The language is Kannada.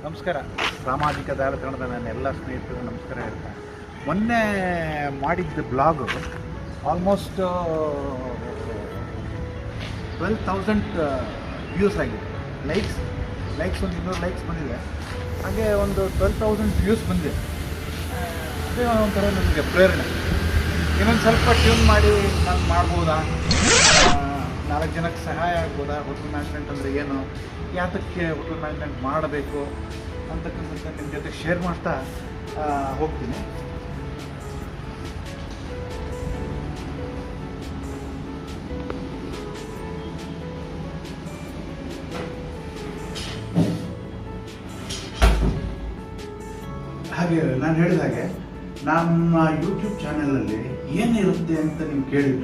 ನಮಸ್ಕಾರ. ಸಾಮಾಜಿಕ ಜಾಲತಾಣದ ನನ್ನ ಎಲ್ಲ ಸ್ನೇಹಿತರು ನಮಸ್ಕಾರ ಹೇಳ್ತಾರೆ. ಮೊನ್ನೆ ಮಾಡಿದ್ದ ಬ್ಲಾಗು ಆಲ್ಮೋಸ್ಟ್ 12,000 ವ್ಯೂಸ್ ಆಗಿದೆ. ಲೈಕ್ಸ್ ಒಂದು 200 ಲೈಕ್ಸ್ ಬಂದಿದೆ. ಹಾಗೆ ಒಂದು 12,000 ವ್ಯೂಸ್ ಬಂದಿದೆ. ಅದೇ ಒಂಥರ ನನಗೆ ಪ್ರೇರಣೆ. ಇನ್ನೊಂದು ಸ್ವಲ್ಪ ಟ್ಯೂನ್ ಮಾಡಿ ನಾನು ಮಾಡ್ಬೋದಾ, 4 ಜನಕ್ಕೆ ಸಹಾಯ ಆಗ್ಬೋದಾ, ಹೋಟೆಲ್ ಮ್ಯಾನೇಜ್ಮೆಂಟ್ ಅಂದರೆ ಏನು, ಯಾತಕ್ಕೆ ಹೋಟೆಲ್ ಮ್ಯಾನೇಜ್ಮೆಂಟ್ ಮಾಡಬೇಕು ಅಂತಕ್ಕಂಥದ್ದು ನಿಮ್ಮ ಜೊತೆ ಶೇರ್ ಮಾಡ್ತಾ ಹೋಗ್ತೀನಿ. ಹಾಗೆ ನಾನು ಹೇಳಿದ ಹಾಗೆ ನಮ್ಮ ಯೂಟ್ಯೂಬ್ ಚಾನಲಲ್ಲಿ ಏನಿರುತ್ತೆ ಅಂತ ನೀವು ಕೇಳಿದರೆ